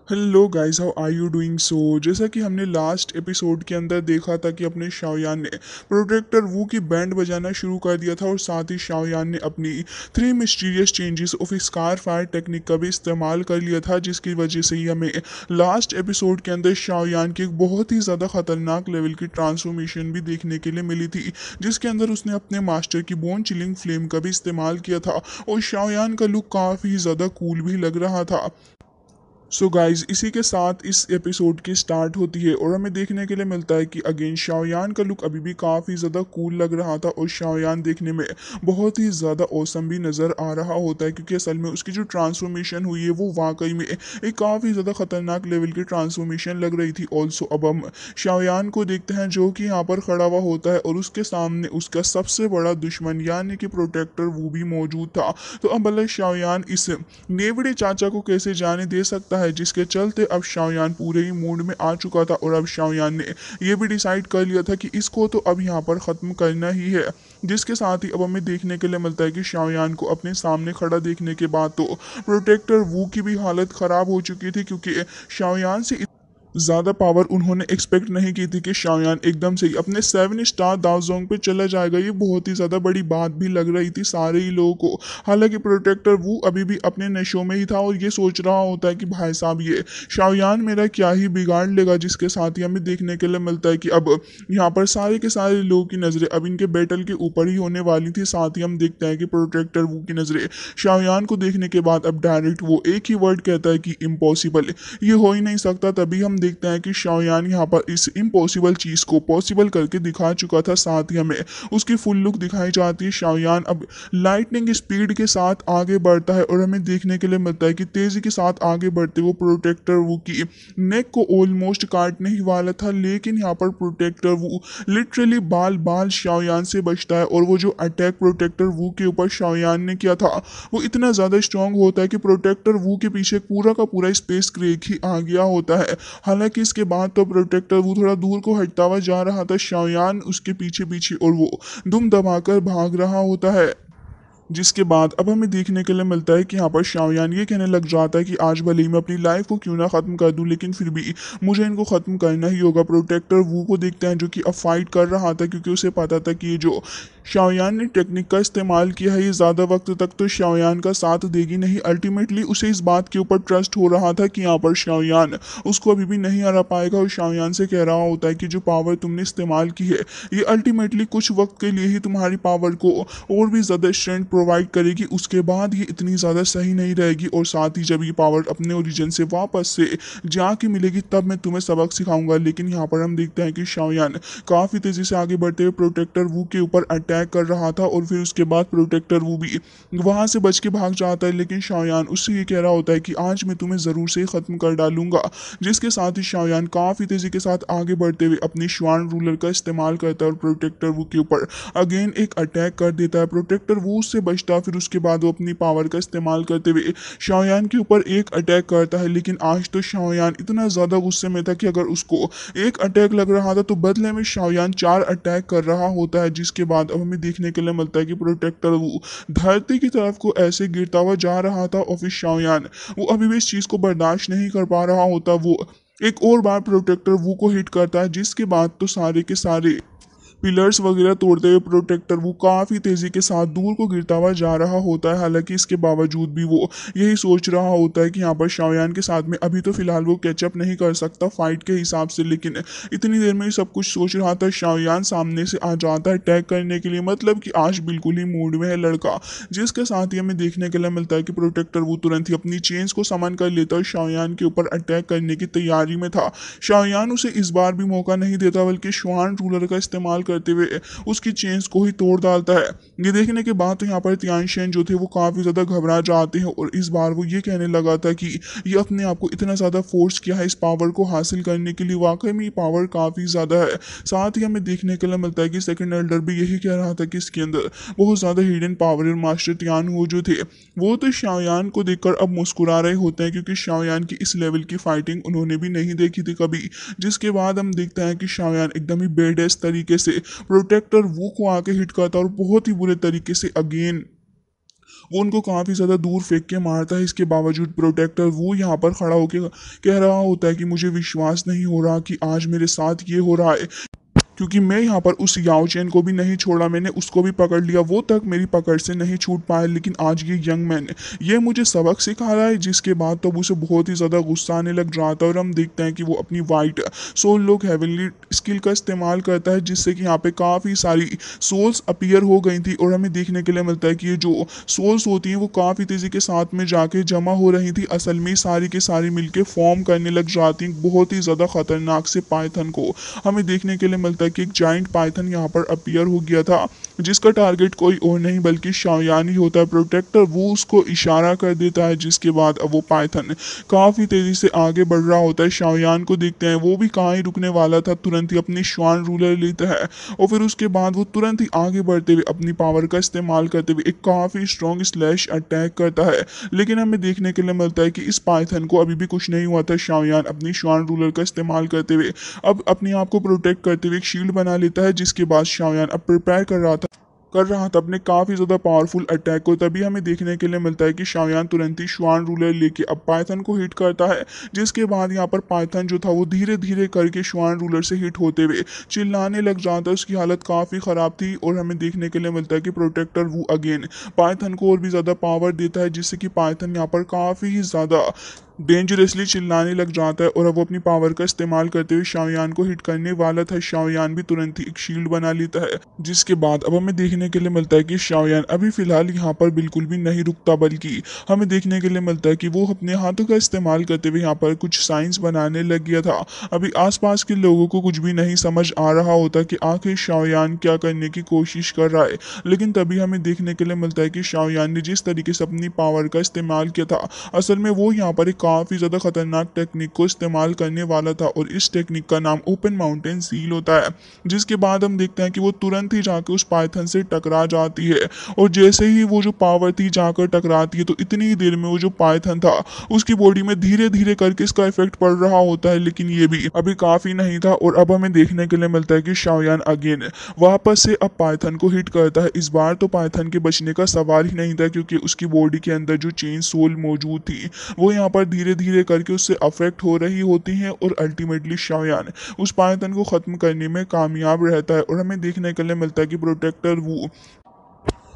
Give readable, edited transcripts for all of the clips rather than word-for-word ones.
Hello guys, how are you doing? जैसा कि हमने लास्ट एपिसोड के अंदर देखा था कि अपने शाओयान ने प्रोटेक्टर वू की बैंड बजाना शुरू कर दिया था और साथ ही शाओयान ने अपनी three mysterious changes of scar fire technique का भी इस्तेमाल कर लिया था, जिसकी वजह से ही हमें लास्ट एपिसोड के अंदर शाओयान की एक बहुत ही ज़्यादा खतरनाक लेवल की ट्रांसफॉर्मेशन भी देखने के लिए मिली थी, जिसके अंदर उसने अपने मास्टर की बोन चिलिंग फ्लेम का भी इस्तेमाल किया था और शाओयान का लुक काफ़ी ज़्यादा कूल भी लग रहा था। सो गाइज, इसी के साथ इस एपिसोड की स्टार्ट होती है और हमें देखने के लिए मिलता है कि अगेन शाओयान का लुक अभी भी काफ़ी ज़्यादा कूल लग रहा था और शाओयान देखने में बहुत ही ज़्यादा औसम भी नज़र आ रहा होता है, क्योंकि असल में उसकी जो ट्रांसफॉर्मेशन हुई है वो वाकई में एक काफ़ी ज़्यादा खतरनाक लेवल की ट्रांसफॉर्मेशन लग रही थी। ऑल्सो अब हम शाओयान को देखते हैं जो कि यहाँ पर खड़ा हुआ होता है और उसके सामने उसका सबसे बड़ा दुश्मन यानी कि प्रोटेक्टर वो भी मौजूद था। तो अब भला शाओयान इस नेवड़े चाचा को कैसे जाने दे सकता है, जिसके चलते अब शाओयान पूरे ही मूड में आ चुका था और अब शाओयान ने यह भी डिसाइड कर लिया था कि इसको तो अब यहाँ पर ख़त्म करना ही है। जिसके साथ ही अब हमें देखने के लिए मिलता है कि शाओयान को अपने सामने खड़ा देखने के बाद तो प्रोटेक्टर वू की भी हालत ख़राब हो चुकी थी, क्योंकि शाओयान से ज़्यादा पावर उन्होंने एक्सपेक्ट नहीं की थी कि शाओयान एकदम से ही अपने 7 स्टार दावजोंग पे चला जाएगा। ये बहुत ही ज़्यादा बड़ी बात भी लग रही थी सारे ही लोगों को। हालांकि प्रोटेक्टर वो अभी भी अपने नशों में ही था और ये सोच रहा होता है कि भाई साहब ये शाओयान मेरा क्या ही बिगाड़ लेगा। जिसके साथ ही हमें देखने के लिए मिलता है कि अब यहाँ पर सारे के सारे लोगों की नज़रें अब इनके बैटल के ऊपर ही होने वाली थी। साथ ही हम देखते हैं कि प्रोटेक्टर वो की नज़रें शाओयान को देखने के बाद अब डायरेक्ट वो एक ही वर्ड कहता है कि इम्पॉसिबल, ये हो ही नहीं सकता। तभी हम देखते हैं कि शाओयान यहाँ पर इस इम्पॉसिबल चीज़ को पॉसिबल करके दिखा चुका था। साथ ही हमें उसकी फुल लुक दिखाई जाती है। शाओयान अब लाइटनिंग स्पीड के साथ आगे बढ़ता है और हमें देखने के लिए मिलता है कि तेज़ी के साथ आगे बढ़ते वो प्रोटेक्टर वो की नेक को ऑलमोस्ट काटने ही वाला था, लेकिन यहाँ पर प्रोटेक्टर वो लिटरली बाल बाल शाओयान से बचता है और वो जो अटैक प्रोटेक्टर वो के ऊपर शाओयान ने किया था वो इतना ज़्यादा स्ट्रांग होता है कि प्रोटेक्टर वू के पीछे पूरा का पूरा स्पेस क्रेक ही आ गया होता है। हालांकि इसके बाद तो प्रोटेक्टर वू थोड़ा दूर को हटता हुआ जा रहा था, शाओयान उसके पीछे पीछे और वो दुम दबाकर भाग रहा होता है। जिसके बाद अब हमें देखने के लिए मिलता है कि यहाँ पर शाओयान ये कहने लग जाता है कि आज भले ही मैं अपनी लाइफ को क्यों ना ख़त्म कर दूं, लेकिन फिर भी मुझे इनको ख़त्म करना ही होगा। प्रोटेक्टर वू को देखते हैं जो कि अब फाइट कर रहा था, क्योंकि उसे पता था कि ये जो शाओयान ने टेक्निक का इस्तेमाल किया है ये ज़्यादा वक्त तक तो शाओयान का साथ देगी नहीं। अल्टीमेटली उसे इस बात के ऊपर ट्रस्ट हो रहा था कि यहाँ पर शाओयान उसको अभी भी नहीं हरा पाएगा और शाओयान से कह रहा होता है कि जो पावर तुमने इस्तेमाल की है ये अल्टीमेटली कुछ वक्त के लिए ही तुम्हारी पावर को और भी ज़्यादा स्ट्रेंथ प्रोवाइड करेगी, उसके बाद ये इतनी ज़्यादा सही नहीं रहेगी। और साथ ही जब ये पावर अपने ओरिजिन से वापस से जाके मिलेगी तब मैं तुम्हें सबक सिखाऊंगा। लेकिन यहाँ पर हम देखते हैं कि शाओयान काफ़ी तेज़ी से आगे बढ़ते हुए प्रोटेक्टर वू के ऊपर अटैक कर रहा था और फिर उसके बाद प्रोटेक्टर वू भी वहाँ से बच के भाग जाता है, लेकिन शाओयान उससे ये कह रहा होता है कि आज मैं तुम्हें ज़रूर से ख़त्म कर डालूंगा। जिसके साथ ही शाओयान काफ़ी तेज़ी के साथ आगे बढ़ते हुए अपनी श्वान रूलर का इस्तेमाल करता है और प्रोटेक्टर वू के ऊपर अगेन एक अटैक कर देता है। प्रोटेक्टर वो उससे बचता है, फिर उसके बाद वो अपनी पावर का इस्तेमाल करते हुए शाओयान के ऊपर एक अटैक करता है। लेकिन आज तो शाओयान इतना ज़्यादा गुस्से में था कि अगर उसको एक अटैक लग रहा था तो बदले में शाओयान 4 अटैक कर रहा होता है। जिसके बाद अब हमें देखने के लिए मिलता है कि प्रोटेक्टर वो धरती की तरफ को ऐसे गिरता हुआ जा रहा था और फिर शाओयान वो अभी भी इस चीज़ को बर्दाश्त नहीं कर पा रहा होता। वो एक और बार प्रोटेक्टर वो को हिट करता है, जिसके बाद तो सारे के सारे पिलर्स वगैरह तोड़ते हुए प्रोटेक्टर वो काफ़ी तेज़ी के साथ दूर को गिरता हुआ जा रहा होता है। हालांकि इसके बावजूद भी वो यही सोच रहा होता है कि यहाँ पर शाओयान के साथ में अभी तो फिलहाल वो कैचअप नहीं कर सकता फाइट के हिसाब से, लेकिन इतनी देर में ही सब कुछ सोच रहा था शाओयान सामने से आ जाता है अटैक करने के लिए, मतलब कि आज बिल्कुल ही मूड में है लड़का। जिसके साथ ही हमें देखने के लिए मिलता है कि प्रोटेक्टर वो तुरंत ही अपनी चेंज को समन कर लेता है, शाओयान के ऊपर अटैक करने की तैयारी में था। शाओयान उसे इस बार भी मौका नहीं देता बल्कि श्वान रूलर का इस्तेमाल करते हुए उसकी चेन्स को ही तोड़ डालता है। ये देखने के बाद तो यहाँ पर तियानशेन जो थे वो काफ़ी ज़्यादा घबरा जाते हैं और इस बार वो ये कहने लगा था कि ये अपने आप को इतना ज़्यादा फोर्स किया है इस पावर को हासिल करने के लिए, वाकई में ये पावर काफ़ी ज़्यादा है। साथ ही हमें देखने के लिए मिलता है कि सेकंड एल्डर भी यही कह रहा था कि इसके अंदर बहुत ज़्यादा हिडन पावर और मास्टर तियान हो जो थे वो तो शाओयान को देखकर अब मुस्कुरा रहे होते हैं, क्योंकि शाओयान की इस लेवल की फाइटिंग उन्होंने भी नहीं देखी थी कभी। जिसके बाद हम देखते हैं कि शाओयान एकदम ही बेडेस तरीके से प्रोटेक्टर वो को आके हिट करता है और बहुत ही बुरे तरीके से अगेन वो उनको काफ़ी ज़्यादा दूर फेंक के मारता है। इसके बावजूद प्रोटेक्टर वो यहाँ पर खड़ा होकर कह रहा होता है कि मुझे विश्वास नहीं हो रहा कि आज मेरे साथ ये हो रहा है, क्योंकि मैं यहाँ पर उस याओ चेन को भी नहीं छोड़ा, मैंने उसको भी पकड़ लिया, वो तक मेरी पकड़ से नहीं छूट पाया, लेकिन आज ये यंग मैन ये मुझे सबक सिखा रहा है। जिसके बाद तो उसे बहुत ही ज़्यादा गुस्सा आने लग रहा था और हम देखते हैं कि वो अपनी white soul look heavenly skill का इस्तेमाल करता है, जिससे कि यहाँ पे काफ़ी सारी सोल्स अपीयर हो गई थी और हमें देखने के लिए मिलता है कि ये जो सोल्स होती हैं वो काफ़ी तेज़ी के साथ में जाके जमा हो रही थी। असल में सारी की सारी मिलके फॉर्म करने लग जाती हैं बहुत ही ज़्यादा खतरनाक से पाइथन को। हमें देखने के लिए मिलता है कि एक जाइंट पाइथन यहाँ पर अपीयर हो गया था, जिसका टारगेट कोई और नहीं बल्कि शाओयान ही होता है। प्रोटेक्टर वो उसको इशारा कर देता है, जिसके बाद अब वो पाइथन काफ़ी तेज़ी से आगे बढ़ रहा होता है। शाओयान को देखते हैं, वो भी कहाँ ही रुकने वाला था, तुरंत ही अपनी श्वान रूलर लेता है और फिर उसके बाद वो तुरंत ही आगे बढ़ते हुए अपनी पावर का इस्तेमाल करते हुए एक काफ़ी स्ट्रॉन्ग स्लैश अटैक करता है। लेकिन हमें देखने के लिए मिलता है कि इस पाइथन को अभी भी कुछ नहीं हुआ था। शाओयान अपनी श्वान रूलर का इस्तेमाल करते हुए अब अपने आप को प्रोटेक्ट करते हुए एक शील्ड बना लेता है, जिसके बाद शाओयान अब प्रिपेयर कर रहा था अपने काफ़ी ज़्यादा पावरफुल अटैक को। तभी हमें देखने के लिए मिलता है कि शाओयान तुरंत ही श्वान रूलर लेके अब पाइथन को हिट करता है, जिसके बाद यहाँ पर पाइथन जो था वो धीरे धीरे करके श्वान रूलर से हिट होते हुए चिल्लाने लग जाता है। उसकी हालत काफ़ी ख़राब थी और हमें देखने के लिए मिलता है कि प्रोटेक्टर वो अगेन पाइथन को और भी ज़्यादा पावर देता है, जिससे कि पाइथन यहाँ पर काफ़ी ज़्यादा डेंजरसली चिल्लाने लग जाता है और अब वो अपनी पावर का इस्तेमाल करते हुए शाओयान को हिट करने वाला था। शाओयान भी तुरंत ही एक शील्ड बना लेता है, जिसके बाद अब हमें देखने के लिए मिलता है कि शाओयान अभी फिलहाल यहाँ पर बिल्कुल भी नहीं रुकता, बल्कि हमें देखने के लिए मिलता है कि वो अपने हाथों का इस्तेमाल करते हुए यहाँ पर कुछ साइंस बनाने लग गया था। अभी आसपास के लोगों को कुछ भी नहीं समझ आ रहा होता कि आखिर शाओयान क्या करने की कोशिश कर रहा है, लेकिन तभी हमें देखने के लिए मिलता है कि शाओयान ने जिस तरीके से अपनी पावर का इस्तेमाल किया था, असल में वो यहाँ पर एक काफ़ी ज़्यादा खतरनाक टेक्निक को इस्तेमाल करने वाला था और इस टेक्निक का नाम ओपन माउंटेन सील होता है। जिसके बाद हम देखते हैं कि वो तुरंत ही जाकर उस पाइथन से टकरा जाती है और जैसे ही वो जो पावर थी जाकर टकराती है तो इतनी ही देर में वो जो पाइथन था उसकी बॉडी में धीरे धीरे करके इसका इफेक्ट पड़ रहा होता है, लेकिन ये भी अभी काफ़ी नहीं था और अब हमें देखने के लिए मिलता है कि शाओयान अगेन वापस से अब पाइथन को हिट करता है। इस बार तो पाइथन के बचने का सवाल ही नहीं था, क्योंकि उसकी बॉडी के अंदर जो चेन सोल मौजूद थी वो यहाँ पर धीरे धीरे करके उससे अफेक्ट हो रही होती हैं और अल्टीमेटली शाओयान उस पाइथन को खत्म करने में कामयाब रहता है। और हमें देखने के लिए मिलता है कि प्रोटेक्टर वो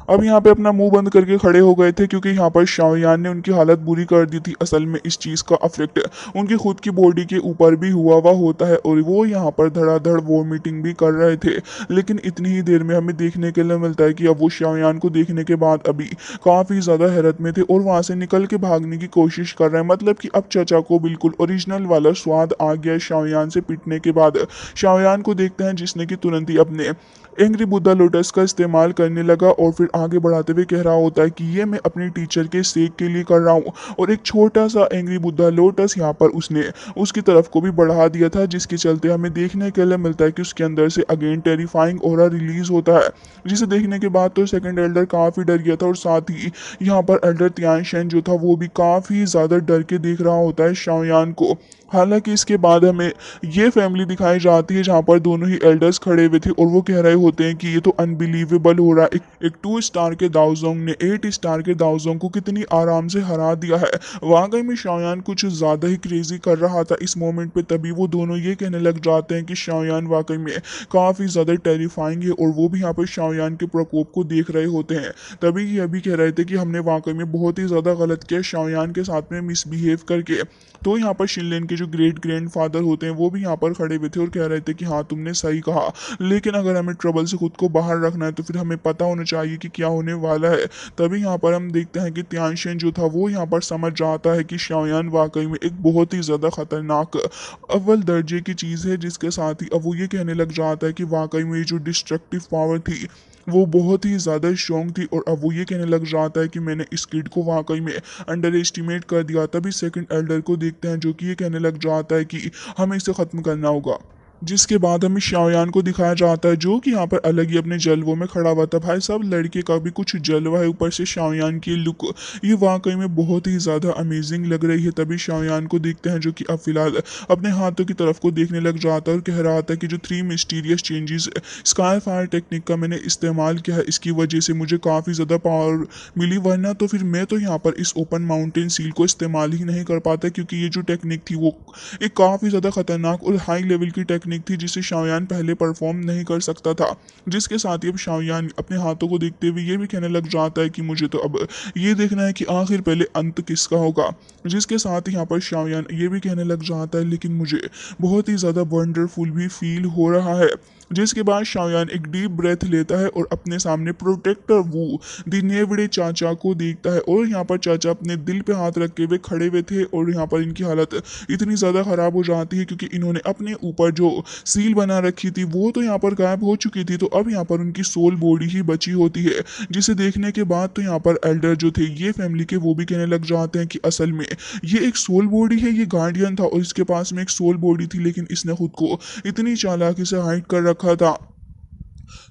अब यहाँ पे अपना मुंह बंद करके खड़े हो गए थे, क्योंकि यहाँ पर शाओयान ने उनकी हालत बुरी कर दी थी। असल में इस चीज़ का अफेक्ट उनकी खुद की बॉडी के ऊपर भी हुआ होता है और वो यहाँ पर धड़ाधड़ वॉमिटिंग भी कर रहे थे। लेकिन इतनी ही देर में हमें देखने के लिए मिलता है कि अब वो शाओयान को देखने के बाद अभी काफ़ी ज़्यादा हैरत में थे और वहाँ से निकल के भागने की कोशिश कर रहे हैं। मतलब कि अब चचा को बिल्कुल ओरिजिनल वाला स्वाद आ गया है शाओयान से पिटने के बाद। शाओयान को देखते हैं, जिसने कि तुरंत ही अपने एंग्री बुद्धा लोटस का इस्तेमाल करने लगा और फिर आगे बढ़ाते हुए कह रहा होता है कि ये मैं अपने टीचर के सेक के लिए कर रहा हूँ, और एक छोटा सा एंग्री बुद्धा लोटस यहाँ पर उसने उसकी तरफ को भी बढ़ा दिया था, जिसके चलते हमें देखने के लिए मिलता है कि उसके अंदर से अगेन टेरिफाइंग ऑरा रिलीज होता है, जिसे देखने के बाद तो सेकंड एल्डर काफ़ी डर गया था और साथ ही यहाँ पर एल्डर तियानशेन जो था वो भी काफ़ी ज़्यादा डर के देख रहा होता है शाओयान को। हालांकि इसके बाद हमें ये फैमिली दिखाई जाती है जहाँ पर दोनों ही एल्डर्स खड़े हुए थे और वो कह रहे होते हैं कि ये तो अनबिलीवेबल हो रहा है, एक 2 स्टार के दाओजोंग ने 8 स्टार के दाओजोंग को कितनी आराम से हरा दिया है। वाकई में शाओयान कुछ ज़्यादा ही क्रेजी कर रहा था इस मोमेंट पे। तभी वो दोनों ये कहने लग जाते हैं कि शाओयान वाकई में काफ़ी ज़्यादा टेरिफाइंग है और वो भी यहाँ पर शाओयान के प्रकोप को देख रहे होते हैं। तभी ये भी कह रहे थे कि हमने वाकई में बहुत ही ज़्यादा गलत किया शाओयान के साथ में मिसबिहेव करके। तो यहाँ पर शिनलेन के जो ग्रेट ग्रैंडफादर होते हैं वो भी यहाँ पर खड़े हुए थे और कह रहे थे कि हाँ तुमने सही कहा, लेकिन अगर हमें ट्रबल से खुद को बाहर रखना है तो फिर हमें पता होना चाहिए कि क्या होने वाला है। तभी यहाँ पर हम देखते हैं कि तियानशेन जो था वो यहाँ पर समझ जाता है कि शाओयान वाकई में एक बहुत ही ज़्यादा खतरनाक अव्वल दर्जे की चीज़ है, जिसके साथ ही अब वो ये कहने लग जाता है कि वाकई में जो डिस्ट्रक्टिव पावर थी वो बहुत ही ज़्यादा स्ट्रॉन्ग थी। और अब वो ये कहने लग जाता है कि मैंने इस किड को वाकई में अंडर एस्टिमेट कर दिया। तभी सेकंड एल्डर को देखते हैं जो कि ये कहने लग जाता है कि हमें इसे ख़त्म करना होगा। जिसके बाद हमें शाओयान को दिखाया जाता है जो कि यहाँ पर अलग ही अपने जलवों में खड़ा हुआ था। भाई साहब लड़के का भी कुछ जलवा है, ऊपर से शाओयान की लुक ये वाकई में बहुत ही ज़्यादा अमेजिंग लग रही है। तभी शाओयान को देखते हैं जो कि अब फिलहाल अपने हाथों की तरफ को देखने लग जाता है और कह रहा था कि जो 3 mysterious changes sky fire technique का मैंने इस्तेमाल किया है इसकी वजह से मुझे काफ़ी ज़्यादा पावर मिली, वरना तो फिर मैं तो यहाँ पर इस ओपन माउंटेन सील को इस्तेमाल ही नहीं कर पाता, क्योंकि ये जो टेक्निक थी वो एक काफ़ी ज़्यादा खतरनाक और हाई लेवल की टेक्निक थी जिसे शाओयान पहले परफॉर्म नहीं कर सकता था। जिसके साथ ही अब शाओयान अपने हाथों को देखते हुए ये भी कहने लग जाता है कि मुझे तो अब ये देखना है कि आखिर पहले अंत किसका होगा। जिसके साथ ही यहाँ पर शाओयान ये भी कहने लग जाता है लेकिन मुझे बहुत ही ज़्यादा वंडरफुल भी फील हो रहा है। जिसके बाद शाओयान एक डीप ब्रेथ लेता है और अपने सामने प्रोटेक्टर वू दी नेवड़े चाचा को देखता है, और यहाँ पर चाचा अपने दिल पे हाथ रखे हुए खड़े हुए थे और यहाँ पर इनकी हालत इतनी ज़्यादा ख़राब हो जाती है क्योंकि इन्होंने अपने ऊपर जो सील बना रखी थी वो तो यहाँ पर गायब हो चुकी थी, तो अब यहाँ पर उनकी सोल बॉडी ही बची होती है। जिसे देखने के बाद तो यहाँ पर एल्डर जो थे ये फैमिली के वो भी कहने लग जाते हैं कि असल में ये एक सोल बॉडी है, ये गार्डियन था और इसके पास में एक सोल बॉडी थी लेकिन इसने खुद को इतनी चालाकी से हाइड कर रखा था।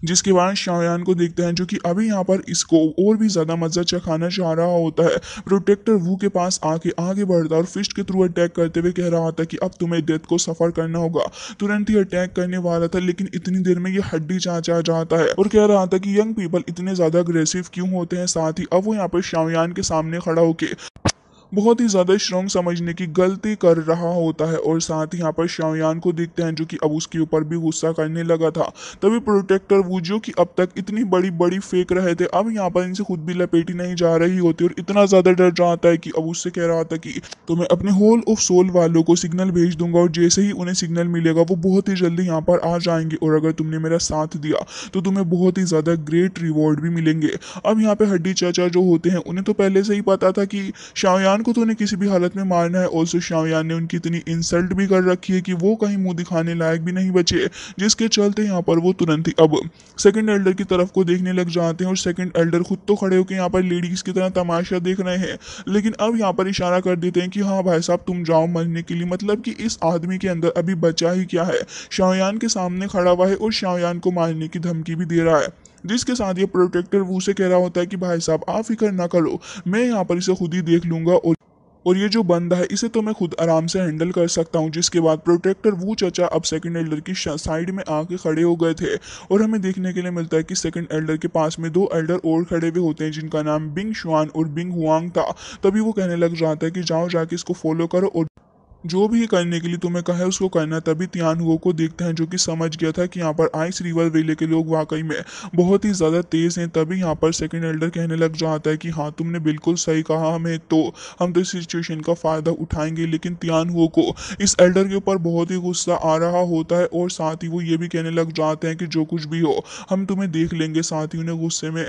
जिसके बाद शाओयान को देखते हैं जो कि अभी यहाँ पर इसको और भी ज़्यादा मज़ा चखाना चाह रहा होता है। प्रोटेक्टर वू के पास आके आगे बढ़ता और फिस्ट के थ्रू अटैक करते हुए कह रहा था कि अब तुम्हें डेथ को सफ़र करना होगा। तुरंत ही अटैक करने वाला था लेकिन इतनी देर में ये हड्डी चाचा जाता है और कह रहा था कि यंग पीपल इतने ज़्यादा अग्रेसिव क्यों होते हैं। साथ ही अब वो यहाँ पर शाओयान के सामने खड़ा होकर बहुत ही ज़्यादा स्ट्रॉन्ग समझने की गलती कर रहा होता है, और साथ ही यहाँ पर शाओयान को देखते हैं जो कि अब उसके ऊपर भी गुस्सा करने लगा था। तभी प्रोटेक्टर वो जो कि अब तक इतनी बड़ी बड़ी फेंक रहे थे अब यहाँ पर इनसे खुद भी लपेटी नहीं जा रही होती और इतना ज़्यादा डर जाता है कि अब उससे कह रहा था कि तो मैं अपने होल ऑफ सोल वालों को सिग्नल भेज दूंगा और जैसे ही उन्हें सिग्नल मिलेगा वो बहुत ही जल्दी यहाँ पर आ जाएंगे, और अगर तुमने मेरा साथ दिया तो तुम्हें बहुत ही ज़्यादा ग्रेट रिवॉर्ड भी मिलेंगे। अब यहाँ पे हड्डी चाचा जो होते हैं उन्हें तो पहले से ही पता था कि शाओयान को तो उन्हें किसी भी हालत में मारना है। ऑल्सो शाओयान ने उनकी इतनी इंसल्ट भी कर रखी है कि वो कहीं मुंह दिखाने लायक भी नहीं बचे, जिसके चलते यहाँ पर वो तुरंत ही अब सेकंड एल्डर की तरफ को देखने लग जाते हैं और सेकंड एल्डर खुद तो खड़े होकर यहाँ पर लेडीज की तरह तमाशा देख रहे हैं, लेकिन अब यहाँ पर इशारा कर देते हैं कि हाँ भाई साहब तुम जाओ मरने के लिए। मतलब कि इस आदमी के अंदर अभी बचा ही क्या है, शाओयान के सामने खड़ा हुआ है और शाओयान को मारने की धमकी भी दे रहा है। जिसके साथ ये प्रोटेक्टर वो से कह रहा होता है कि भाई साहब आप फिक्र ना करो, मैं यहाँ पर इसे खुद ही देख लूंगा और ये जो बंदा है इसे तो मैं खुद आराम से हैंडल कर सकता हूँ। जिसके बाद प्रोटेक्टर वो चचा अब सेकंड एल्डर की साइड में आके खड़े हो गए थे और हमें देखने के लिए मिलता है कि सेकंड एल्डर के पास में 2 एल्डर और खड़े हुए होते हैं जिनका नाम बिंग शुआन और बिंग हुआंग था। तभी वो कहने लग जाता है कि जाओ जाके इसको फॉलो करो और जो भी करने के लिए तुम्हें कहा है उसको करना। तभी तियान हुओ को देखते हैं जो कि समझ गया था कि यहाँ पर आइस रिवर वेले के लोग वाकई में बहुत ही ज़्यादा तेज़ हैं। तभी यहाँ पर सेकंड एल्डर कहने लग जाता है कि हाँ तुमने बिल्कुल सही कहा, हम तो इस सिचुएशन का फ़ायदा उठाएंगे। लेकिन तियान हुओ को इस एल्डर के ऊपर बहुत ही गुस्सा आ रहा होता है और साथ ही वो ये भी कहने लग जाते हैं कि जो कुछ भी हो हम तुम्हें देख लेंगे। साथ ही उन्हें गुस्से में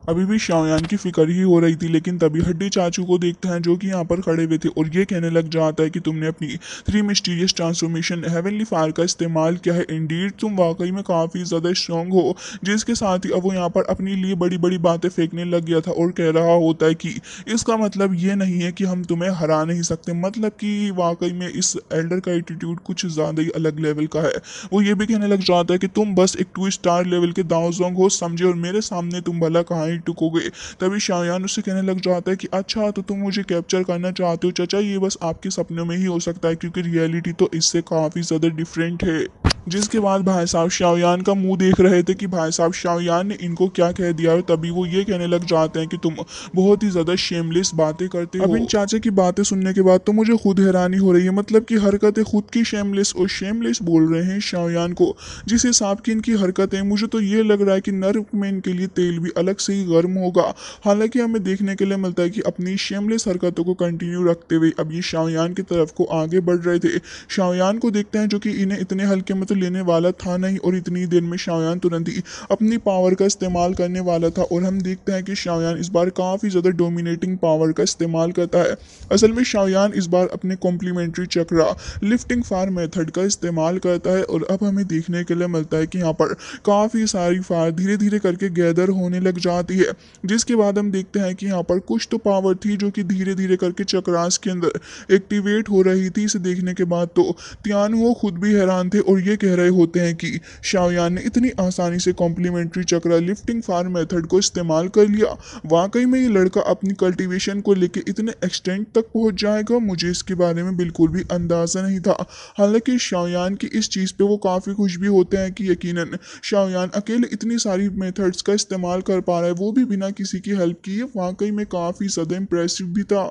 अभी भी शाओयान की फिक्र ही हो रही थी, लेकिन तभी हड्डी चाचू को देखते हैं जो कि यहाँ पर खड़े हुए थे और ये कहने लग जाता है कि तुमने अपनी 3 मिस्टीरियस ट्रांसफॉर्मेशन हेवनली फायर का इस्तेमाल किया है। इंडीड तुम वाकई में काफ़ी ज़्यादा स्ट्रॉन्ग हो। जिसके साथ ही अब वो यहाँ पर अपने लिए बड़ी बड़ी बातें फेंकने लग गया था और कह रहा होता है कि इसका मतलब ये नहीं है कि हम तुम्हें हरा नहीं सकते। मतलब कि वाकई में इस एल्डर का एटीट्यूड कुछ ज़्यादा ही अलग लेवल का है। वो ये भी कहने लग जाता है कि तुम बस एक 2 स्टार लेवल के दाओजोंग हो समझे, और मेरे सामने तुम भला कहाँ टुकोगे। तभी शाओयान उससे कहने लग जाता है कि अच्छा तो तुम मुझे कैप्चर करना चाहते हो चाचा, ये बस आपके सपनों में ही हो सकता है क्योंकि रियलिटी तो इससे काफ़ी ज़्यादा डिफरेंट है। जिसके बाद भाई साहब शाओयान का मुंह देख रहे थे कि भाई साहब शाओयान ने इनको क्या कह दिया है। तभी वो ये कहने लग जाते हैं कि तुम बहुत ही ज़्यादा शेमलेस बातें करते हो। अब इन चाचा की बातें सुनने के बाद तो मुझे खुद हैरानी हो रही है, मतलब कि हरकतें खुद की शेमलेस और शेमलेस बोल रहे हैं शाओयान को। जिस हिसाब की इनकी हरकतें मुझे तो ये लग रहा है कि नर्क में इनके लिए तेल भी अलग से ही गर्म होगा। हालांकि हमें देखने के लिए मिलता है कि अपनी शेमलेस हरकतों को कंटिन्यू रखते हुए अब ये शाओयान की तरफ को आगे बढ़ रहे थे। शाओयान को देखते हैं जो कि इन्हें इतने हल्के में तो लेने वाला था नहीं, और इतनी देर में शाओयान तुरंत ही अपनी पावर का इस्तेमाल करने वाला था। और हम देखते हैं कि शाओयान इस बार काफ़ी ज़्यादा डोमिनेटिंग पावर का इस्तेमाल करता है। असल में शाओयान इस बार अपने कॉम्प्लीमेंट्री चक्रा लिफ्टिंग फायर मेथड का इस्तेमाल करता है, और अब हमें देखने के लिए मिलता है कि यहाँ पर काफ़ी सारी फायर धीरे धीरे करके गैदर होने लग जाती है। जिसके बाद हम देखते हैं कि यहाँ पर कुछ तो पावर थी जो कि धीरे धीरे करके चक्रास के अंदर एक्टिवेट हो रही थी। इसे देखने के बाद तो तियान वो खुद भी हैरान थे और ये कह रहे होते हैं कि शाओयान ने इतनी आसानी से कॉम्प्लीमेंट्री चक्र लिफ्टिंग फार्म मेथड को इस्तेमाल कर लिया। वाकई में ये लड़का अपनी कल्टीवेशन को लेके इतने एक्सटेंट तक पहुंच जाएगा, मुझे इसके बारे में बिल्कुल भी अंदाज़ा नहीं था। हालांकि शाओयान की इस चीज़ पे वो काफ़ी खुश भी होते हैं कि यकीनन शाओयान अकेले इतनी सारी मेथड्स का इस्तेमाल कर पा रहा है, वो भी बिना किसी की हेल्प किए। वाकई में काफ़ी ज़्यादा इम्प्रेसिव भी था।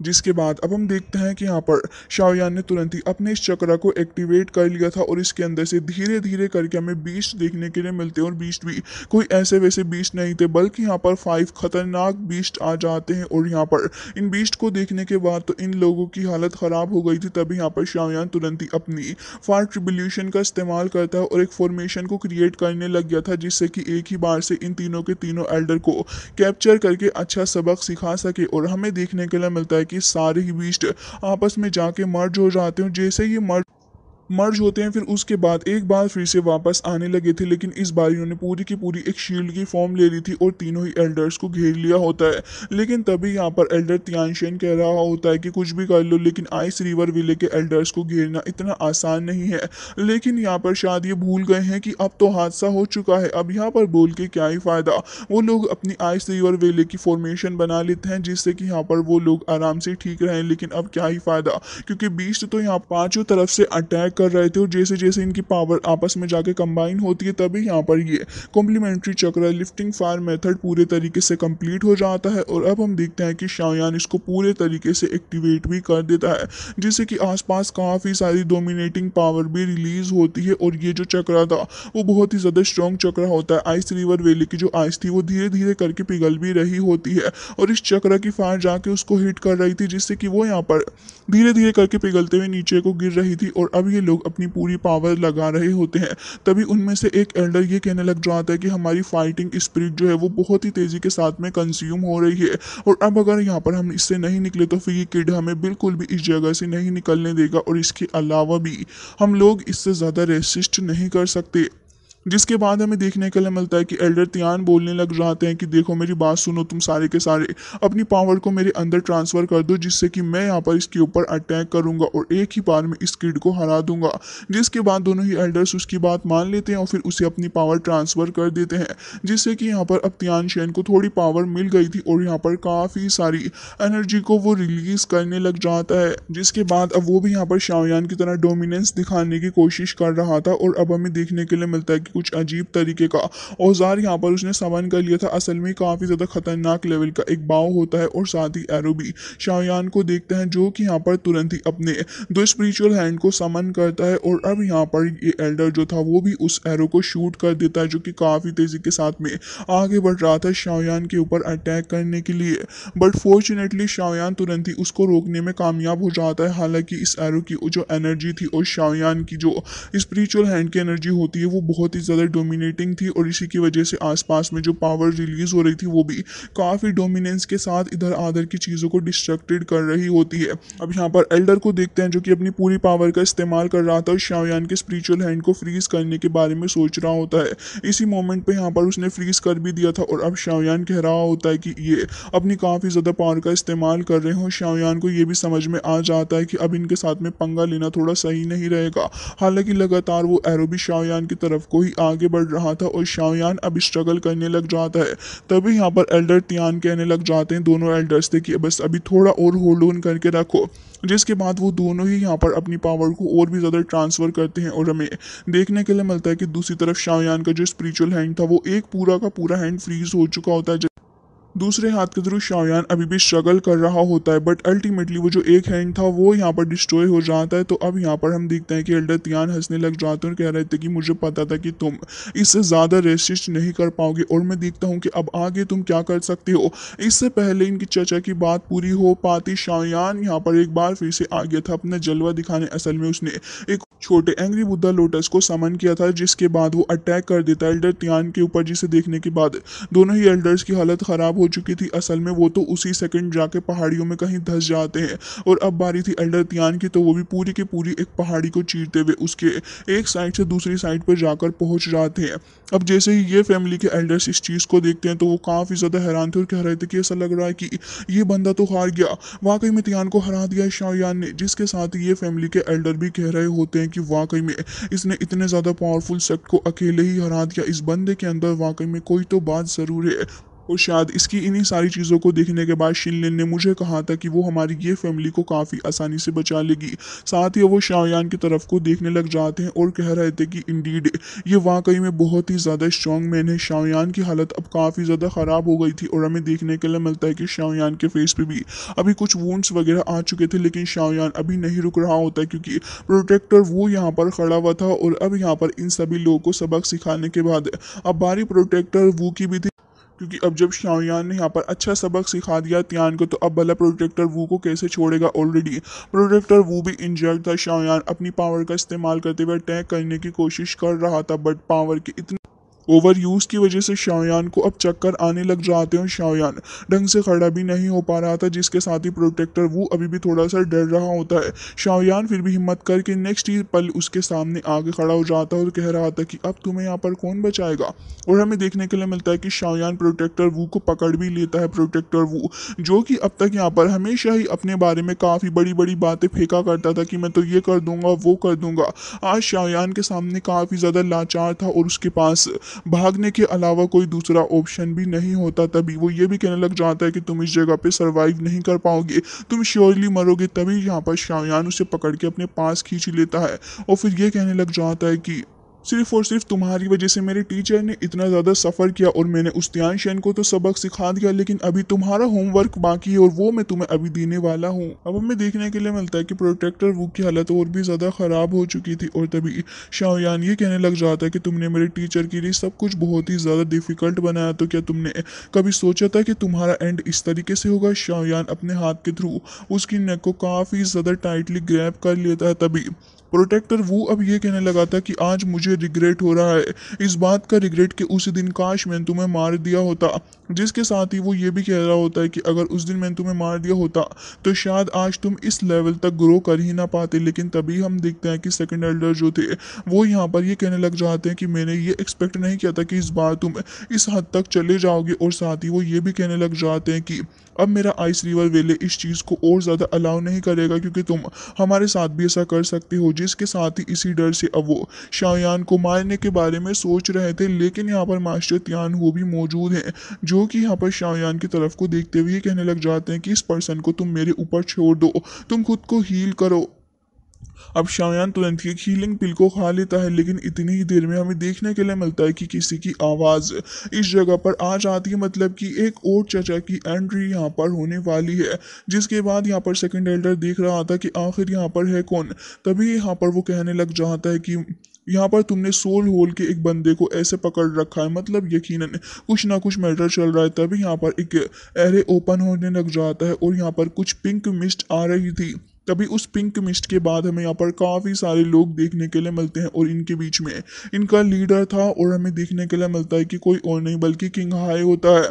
जिसके बाद अब हम देखते हैं कि यहाँ पर शाओयान ने तुरंत ही अपने इस चक्र को एक्टिवेट कर लिया था और इसके अंदर से धीरे धीरे करके हमें बीस्ट देखने के लिए मिलते हैं। और बीस्ट भी कोई ऐसे वैसे बीस्ट नहीं थे, बल्कि यहाँ पर 5 खतरनाक बीस्ट आ जाते हैं। और यहाँ पर इन बीस्ट को देखने के बाद तो इन लोगों की हालत ख़राब हो गई थी। तभी यहाँ पर शाओयान तुरंत ही अपनी फायर ट्रिब्यूलेशन का इस्तेमाल करता है और एक फॉर्मेशन को क्रिएट करने लग गया था, जिससे कि एक ही बार से इन तीनों के तीनों एल्डर को कैप्चर करके अच्छा सबक सिखा सके। और हमें देखने के लिए मिलता है कि सारे ही बीस्ट आपस में जाके मर्ज हो जाते हैं। जैसे ही मर्ज होते हैं, फिर उसके बाद एक बार फिर से वापस आने लगे थे, लेकिन इस बार इन्होंने पूरी की पूरी एक शील्ड की फॉर्म ले ली थी और तीनों ही एल्डर्स को घेर लिया होता है। लेकिन तभी यहाँ पर एल्डर तियानशेन कह रहा होता है कि कुछ भी कर लो, लेकिन आइस रिवर विले के एल्डर्स को घेरना इतना आसान नहीं है। लेकिन यहाँ पर शायद ये भूल गए हैं कि अब तो हादसा हो चुका है, अब यहाँ पर बोल के क्या ही फायदा। वो लोग अपनी आइस रिवर विले की फॉर्मेशन बना लेते हैं, जिससे कि यहाँ पर वो लोग आराम से ठीक रहें। लेकिन अब क्या ही फायदा, क्योंकि बीस्ट तो यहाँ पांचों तरफ से अटैक कर रहे थे और जैसे जैसे इनकी पावर आपस में जाके कंबाइन होती है, तभी यहाँ पर ये कॉम्प्लीमेंट्री चक्र लिफ्टिंग फायर मेथड पूरे तरीके से कंप्लीट हो जाता है। और अब हम देखते हैं कि शाओयान इसको पूरे तरीके से एक्टिवेट भी कर देता है, जिससे कि आसपास काफ़ी सारी डोमिनेटिंग पावर भी रिलीज होती है। और ये जो चक्र था वो बहुत ही ज़्यादा स्ट्रॉन्ग चक्र होता है। आइस रिवर वैली की जो आइस थी वो धीरे धीरे करके पिघल भी रही होती है और इस चक्र की फायर जाके उसको हिट कर रही थी, जिससे कि वो यहाँ पर धीरे धीरे करके पिघलते हुए नीचे को गिर रही थी। और अब ये लोग अपनी पूरी पावर लगा रहे होते हैं। तभी उनमें से एक एल्डर ये कहने लग जाता है कि हमारी फाइटिंग स्पिरिट जो है वो बहुत ही तेज़ी के साथ में कंज्यूम हो रही है, और अब अगर यहाँ पर हम इससे नहीं निकले तो फिर ये किड हमें बिल्कुल भी इस जगह से नहीं निकलने देगा। और इसके अलावा भी हम लोग इससे ज़्यादा रेसिस्ट नहीं कर सकते। जिसके बाद हमें देखने के लिए मिलता है कि एल्डर तियान बोलने लग जाते हैं कि देखो मेरी बात सुनो, तुम सारे के सारे अपनी पावर को मेरे अंदर ट्रांसफ़र कर दो, जिससे कि मैं यहाँ पर इसके ऊपर अटैक करूँगा और एक ही बार में इस किड को हरा दूंगा। जिसके बाद दोनों ही एल्डर्स उसकी बात मान लेते हैं और फिर उसे अपनी पावर ट्रांसफ़र कर देते हैं, जिससे कि यहाँ पर अब तियानशेन को थोड़ी पावर मिल गई थी और यहाँ पर काफ़ी सारी एनर्जी को वो रिलीज़ करने लग जाता है। जिसके बाद अब वो भी यहाँ पर शाओयान की तरह डोमिनेंस दिखाने की कोशिश कर रहा था। और अब हमें देखने के लिए मिलता है कि कुछ अजीब तरीके का औजार यहाँ पर उसने समन कर लिया था। असल में काफ़ी ज़्यादा खतरनाक लेवल का एक बाव होता है और साथ ही एरो भी शाओयान को देखते हैं, जो कि यहाँ पर तुरंत ही अपने 2 स्पिरिचुअल हैंड को समन करता है। और अब यहाँ पर ये एल्डर जो था वो भी उस एरो को शूट कर देता है, जो कि काफ़ी तेज़ी के साथ में आगे बढ़ रहा था शाओयान के ऊपर अटैक करने के लिए। बट फॉर्चुनेटली शाओयान तुरंत ही उसको रोकने में कामयाब हो जाता है। हालांकि इस एरो की जो एनर्जी थी और शाओयान की जो स्पिरिचुअल हैंड की एनर्जी होती है वो बहुत ही ज़्यादा डोमिनेटिंग थी, और इसी की वजह से आसपास में जो पावर रिलीज हो रही थी वो भी काफ़ी डोमिनेंस के साथ इधर आधर की चीज़ों को डिस्ट्रक्टेड कर रही होती है। अब यहाँ पर एल्डर को देखते हैं, जो कि अपनी पूरी पावर का इस्तेमाल कर रहा था और शाओयान के स्पिरिचुअल हैंड को फ्रीज करने के बारे में सोच रहा होता है। इसी मोमेंट पे यहाँ पर उसने फ्रीज कर भी दिया था और अब शाओयान कह रहा होता है कि ये अपनी काफ़ी ज़्यादा पावर का इस्तेमाल कर रहे हो। शाओयान को ये भी समझ में आ जाता है कि अब इनके साथ में पंगा लेना थोड़ा सही नहीं रहेगा। हालांकि लगातार वो एरो भी शाओयान की तरफ को ही आगे बढ़ रहा था और शाओयान अब स्ट्रगल करने लग जाता है। तभी यहाँ पर एल्डर तियान कहने लग जाते हैं दोनों एल्डर्स थे कि बस अभी थोड़ा और होल्ड ऑन करके रखो। जिसके बाद वो दोनों ही यहाँ पर अपनी पावर को और भी ज़्यादा ट्रांसफ़र करते हैं और हमें देखने के लिए मिलता है कि दूसरी तरफ शाओयान का जो स्पिरिचुअल हैंड था वो एक पूरा का पूरा हैंड फ्रीज हो चुका होता है। दूसरे हाथ के थ्रू शाओयान अभी भी स्ट्रगल कर रहा होता है, बट अल्टीमेटली वो जो एक हैंड था वो यहाँ पर डिस्ट्रॉय हो जाता है। तो अब यहाँ पर हम देखते हैं कि एल्डर तियान हंसने लग जाते हैं और कह रहे थे कि मुझे पता था कि तुम इससे ज़्यादा रेसिस्ट नहीं कर पाओगे, और मैं देखता हूँ कि अब आगे तुम क्या कर सकते हो। इससे पहले इनकी चर्चा की बात पूरी हो पाती, शाओयान यहाँ पर एक बार फिर से आ गया था अपना जलवा दिखाने। असल में उसने एक छोटे एंग्री बुद्धा लोटस को समन किया था, जिसके बाद वो अटैक कर देता है एल्डर तियान के ऊपर, जिसे देखने के बाद दोनों ही एल्डर्स की हालत ख़राब हो चुकी थी। असल में वो तो उसी सेकंड जाके पहाड़ियों में कहीं धंस जाते हैं, और अब बारी थी एल्डर तियान की, तो वो भी पूरी की पूरी एक पहाड़ी को चीरते हुए उसके एक साइड से दूसरी साइड पर जाकर पहुंच जाते हैं। अब जैसे ही ये फैमिली के एल्डर्स इस चीज़ को देखते हैं तो वो काफ़ी ज़्यादा हैरान थे और कह रहे थे कि ऐसा लग रहा है कि ये बंदा तो हार गया, वाकई में तियान को हरा दिया शाओयान ने। जिसके साथ ये फैमिली के एल्डर भी कह रहे होते हैं कि वाकई में इसने इतने ज़्यादा पावरफुल सेक्ट को अकेले ही हरा दिया। इस बंदे के अंदर वाकई में कोई तो बात ज़रूर है। और शायद इसकी इन्हीं सारी चीज़ों को देखने के बाद शिनलिन ने मुझे कहा था कि वो हमारी ये फैमिली को काफ़ी आसानी से बचा लेगी। साथ ही वो शाओयान की तरफ को देखने लग जाते हैं और कह रहे थे कि इंडीड ये वाकई में बहुत ही ज़्यादा स्ट्रॉन्ग मैन है। शाओयान की हालत अब काफ़ी ज़्यादा ख़राब हो गई थी और हमें देखने के लिए मिलता है कि शाओयान के फेस पे भी अभी कुछ वुंड्स वगैरह आ चुके थे, लेकिन शाओयान अभी नहीं रुक रहा होता क्योंकि प्रोटेक्टर वो यहाँ पर खड़ा हुआ था। और अब यहाँ पर इन सभी लोगों को सबक सिखाने के बाद अब बारी प्रोटेक्टर वू की भी थी, क्योंकि अब जब शाओयान ने यहाँ पर अच्छा सबक सिखा दिया त्यान को, तो अब भला प्रोटेक्टर वू को कैसे छोड़ेगा। ऑलरेडी प्रोटेक्टर वू भी इंजर्ड था। शाओयान अपनी पावर का इस्तेमाल करते हुए अटैक करने की कोशिश कर रहा था, बट पावर की इतनी ओवर यूज की वजह से शाओयान को अब चक्कर आने लग जाते हैं और शाओयान ढंग से खड़ा भी नहीं हो पा रहा था, जिसके साथ ही प्रोटेक्टर वो अभी भी थोड़ा सा डर रहा होता है। शाओयान फिर भी हिम्मत करके नेक्स्ट ही पल उसके सामने आगे खड़ा हो जाता है और कह रहा था कि अब तुम्हें यहाँ पर कौन बचाएगा। और हमें देखने के लिए मिलता है कि शाओयान प्रोटेक्टर वू को पकड़ भी लेता है। प्रोटेक्टर वू जो कि अब तक यहाँ पर हमेशा ही अपने बारे में काफ़ी बड़ी बड़ी बातें फेंका करता था कि मैं तो ये कर दूंगा वो कर दूंगा, आज शाओयान के सामने काफ़ी ज़्यादा लाचार था और उसके पास भागने के अलावा कोई दूसरा ऑप्शन भी नहीं होता। तभी वो ये भी कहने लग जाता है कि तुम इस जगह पे सरवाइव नहीं कर पाओगे, तुम श्योरली मरोगे। तभी यहाँ पर शाओयान उसे पकड़ के अपने पास खींच लेता है और फिर ये कहने लग जाता है कि सिर्फ और सिर्फ तुम्हारी वजह से मेरे टीचर ने इतना ज़्यादा सफ़र किया और मैंने उस त्यानशेन को तो सबक सिखा दिया, लेकिन अभी तुम्हारा होमवर्क बाकी है और वो मैं तुम्हें अभी देने वाला हूँ। अब हमें देखने के लिए मिलता है कि प्रोटेक्टर वू की हालत और भी ज़्यादा ख़राब हो चुकी थी और तभी शाओयान ये कहने लग जाता है कि तुमने मेरे टीचर के लिए सब कुछ बहुत ही ज़्यादा डिफ़िकल्ट बनाया, तो क्या तुमने कभी सोचा था कि तुम्हारा एंड इस तरीके से होगा। शाओयान अपने हाथ के थ्रू उसकी नेक को काफ़ी ज़्यादा टाइटली ग्रैब कर लेता है। तभी प्रोटेक्टर वो अब ये कहने लगा था कि आज मुझे रिग्रेट हो रहा है, इस बात का रिग्रेट कि उस दिन काश मैंने तुम्हें मार दिया होता। जिसके साथ ही वो ये भी कह रहा होता है कि अगर उस दिन मैंने तुम्हें मार दिया होता तो शायद आज तुम इस लेवल तक ग्रो कर ही ना पाते। लेकिन तभी हम देखते हैं कि सेकंड एल्डर जो थे वो यहाँ पर ये कहने लग जाते हैं कि मैंने ये एक्सपेक्ट नहीं किया था कि इस बार तुम इस हद तक चले जाओगे। और साथ ही वो ये भी कहने लग जाते हैं कि अब मेरा आइस रिवर वेले इस चीज़ को और ज़्यादा अलाउ नहीं करेगा, क्योंकि तुम हमारे साथ भी ऐसा कर सकते हो। जिसके साथ ही इसी डर से अब वो शाओयान को मारने के बारे में सोच रहे थे, लेकिन यहाँ पर मास्टर त्यान वो भी मौजूद हैं, जो कि यहाँ पर शाओयान की तरफ को देखते हुए कहने लग जाते हैं कि इस पर्सन को तुम मेरे ऊपर छोड़ दो, तुम खुद को हील करो। अब शाओयान तुरंत ही हीलिंग पिल को खा लेता है, लेकिन इतनी ही देर में हमें देखने के लिए मिलता है कि किसी की आवाज़ इस जगह पर आ जाती है, मतलब कि एक और चचा की एंट्री यहाँ पर होने वाली है। जिसके बाद यहाँ पर सेकंड एल्डर देख रहा था कि आखिर यहाँ पर है कौन। तभी यहाँ पर वो कहने लग जाता है कि यहाँ पर तुमने सोल होल के एक बंदे को ऐसे पकड़ रखा है, मतलब यकीनन कुछ ना कुछ मैटर चल रहा है। तभी यहाँ पर एक एरे ओपन होने लग जाता है और यहाँ पर कुछ पिंक मिस्ट आ रही थी। तभी उस पिंक मिस्ट के बाद हमें यहाँ पर काफ़ी सारे लोग देखने के लिए मिलते हैं और इनके बीच में इनका लीडर था और हमें देखने के लिए मिलता है कि कोई और नहीं बल्कि किंग हाई होता है,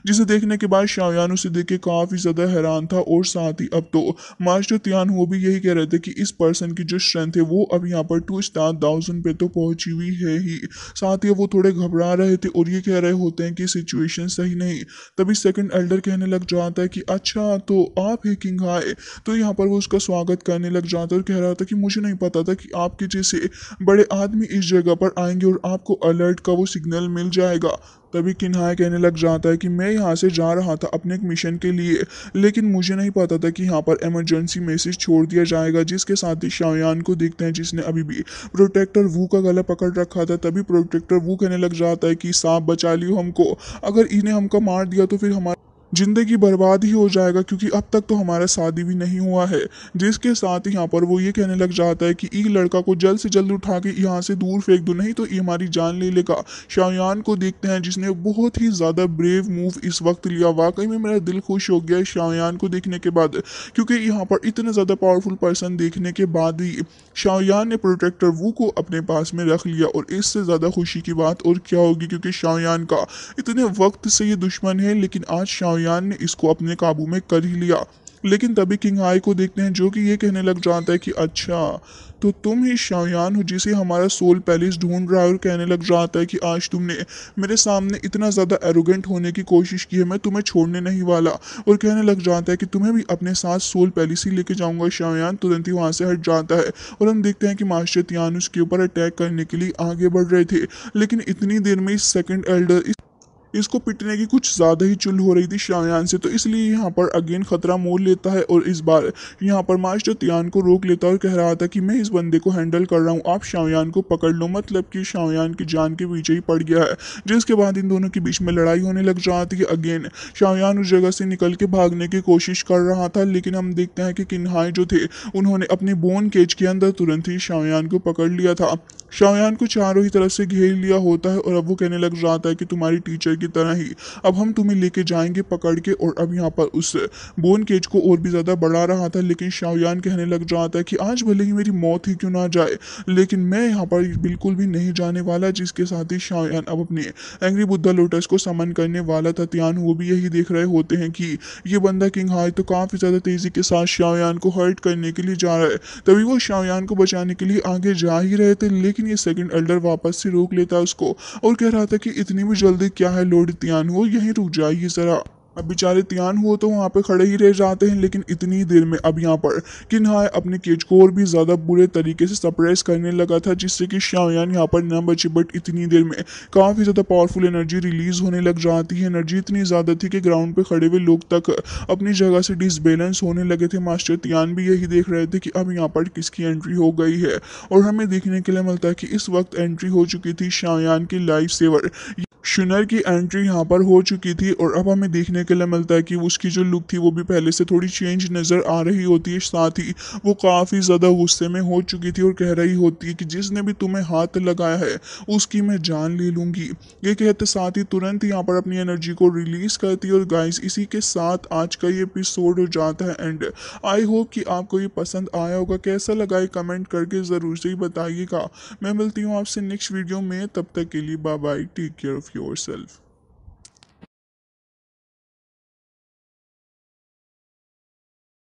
जिसे देखने के बाद शाओयान उसे देख के काफ़ी ज़्यादा हैरान था। और साथ ही अब तो मास्टर त्यान वो भी यही कह रहे थे कि इस पर्सन की जो स्ट्रेंथ है वो अब यहाँ पर 2,000 पे तो पहुंची हुई है ही। साथ ही वो थोड़े घबरा रहे थे और ये कह रहे होते हैं कि सिचुएशन सही नहीं। तभी सेकंड एल्डर कहने लग जाता है कि अच्छा तो आप ही किंग हाई। तो यहाँ पर वो उसका स्वागत करने लग जाता है और कह रहा था कि मुझे नहीं पता था कि आपके जैसे बड़े आदमी इस जगह पर आएंगे और आपको अलर्ट का वो सिग्नल मिल जाएगा। तभी किन्हाय कहने लग जाता है कि मैं यहाँ से जा रहा था अपने एक मिशन के लिए, लेकिन मुझे नहीं पता था कि यहाँ पर इमरजेंसी मैसेज छोड़ दिया जाएगा। जिसके साथ ही शाओयान को देखते हैं जिसने अभी भी प्रोटेक्टर वू का गला पकड़ रखा था। तभी प्रोटेक्टर वू कहने लग जाता है कि सांप बचा लियो हमको, अगर इन्हें हमको मार दिया तो फिर हमारा जिंदगी बर्बाद ही हो जाएगा, क्योंकि अब तक तो हमारा शादी भी नहीं हुआ है। जिसके साथ ही यहाँ पर वो ये कहने लग जाता है कि ये लड़का को जल्द से जल्द उठा के यहाँ से दूर फेंक दो, नहीं तो ये हमारी जान ले लेगा। शाओयान को देखते हैं जिसने बहुत ही ज़्यादा ब्रेव मूव इस वक्त लिया। वाकई में मेरा दिल खुश हो गया शाओयान को देखने के बाद, क्योंकि यहाँ पर इतने ज़्यादा पावरफुल पर्सन देखने के बाद ही शाओयान ने प्रोटेक्टर वू को अपने पास में रख लिया। और इससे ज़्यादा खुशी की बात और क्या होगी, क्योंकि शाओयान का इतने वक्त से ये दुश्मन है, लेकिन आज शाओयान ने इसको अपने काबू में कर ही लिया। लेकिन तभी किंग हाई को देखते हैं जो कि ये कहने लग जाता है कि अच्छा, तो तुम ही शाओयान हो जिसे हमारा सोल पैलेस ढूंढ रहा है, और कहने लग जाता है कि आज तुमने मेरे सामने इतना ज़्यादा एरोगेंट होने की कोशिश की है, मैं तुम्हें छोड़ने नहीं वाला। और कहने लग जाता है कि तुम्हें भी अपने साथ सोल पैलेस ही लेके जाऊंगा। शाओयान तुरंत ही वहाँ से हट जाता है और हम देखते हैं कि मास्टर तियान उसके ऊपर अटैक करने के लिए आगे बढ़ रहे थे, लेकिन इतनी देर में इस सेकंड एल्डर इसको पिटने की कुछ ज़्यादा ही चुल हो रही थी शाओयान से, तो इसलिए यहाँ पर अगेन खतरा मोल लेता है और इस बार यहाँ पर मास्टर तियान को रोक लेता है और कह रहा था कि मैं इस बंदे को हैंडल कर रहा हूँ, आप शाओयान को पकड़ लो। मतलब कि शाओयान की जान के पीछे ही पड़ गया है, जिसके बाद इन दोनों के बीच में लड़ाई होने लग जाती है। अगेन शाओयान उस जगह से निकल के भागने की कोशिश कर रहा था, लेकिन हम देखते हैं कि किन्हाई जो थे उन्होंने अपनी बोन केज के अंदर तुरंत ही शाओयान को पकड़ लिया था। शाओयान को चारों ही तरफ से घेर लिया होता है और अब वो कहने लग जाता है कि तुम्हारी टीचर की तरह ही अब हम तुम्हें लेके जाएंगे पकड़ के। और अब यहाँ पर उस बोन केज को और भी ज़्यादा बढ़ा रहा था, लेकिन शाओयान कहने लग जाता है कि आज भले ही मेरी मौत ही क्यों ना जाए, लेकिन मैं यहाँ पर बिल्कुल भी नहीं जाने वाला। जिसके साथ ही शाओयान अब अपने एंग्री बुद्धा लोटस को समन करने वाला था। तियान वो भी यही देख रहे होते हैं कि ये बंदा किंग हाई तो काफ़ी ज़्यादा तेज़ी के साथ शाओयान को हर्ट करने के लिए जा रहा है। तभी वो शाओयान को बचाने के लिए आगे जा ही रहे थे, लेकिन ये सेकंड एल्डर वापस से रोक लेता है उसको और कह रहा था कि इतनी भी जल्दी क्या है लॉर्ड तियान हो, यहीं रुक जाइए ज़रा। अब बेचारे तियान हुआ तो वहाँ पे खड़े ही रह जाते हैं, लेकिन इतनी देर में अब यहाँ पर किन्हाई अपने केज को और भी ज़्यादा बुरे तरीके से सप्रेस करने लगा था, जिससे कि शाओयान यहाँ पर न बचे। बट इतनी देर में काफ़ी ज़्यादा पावरफुल एनर्जी रिलीज होने लग जाती है। एनर्जी इतनी ज़्यादा थी कि ग्राउंड पे खड़े हुए लोग तक अपनी जगह से डिसबैलेंस होने लगे थे। मास्टर तियान भी यही देख रहे थे कि अब यहाँ पर किसकी एंट्री हो गई है, और हमें देखने के लिए मिलता है कि इस वक्त एंट्री हो चुकी थी शाओयान की लाइफ सेवर शुनर की एंट्री यहाँ पर हो चुकी थी। और अब हमें देखने के लिए मिलता है कि उसकी जो लुक थी वो भी पहले से थोड़ी चेंज नज़र आ रही होती है। साथ ही वो काफ़ी ज़्यादा गुस्से में हो चुकी थी और कह रही होती है कि जिसने भी तुम्हें हाथ लगाया है उसकी मैं जान ले लूँगी। ये कहते साथ ही तुरंत यहाँ पर अपनी एनर्जी को रिलीज़ करती है। और गाइस इसी के साथ आज का ये एपिसोड हो जाता है एंड। आई होप कि आपको ये पसंद आया होगा। कैसा लगा ये कमेंट करके ज़रूर से ही बताइएगा। मैं मिलती हूँ आपसे नेक्स्ट वीडियो में, तब तक के लिए bye bye, take care of yourself.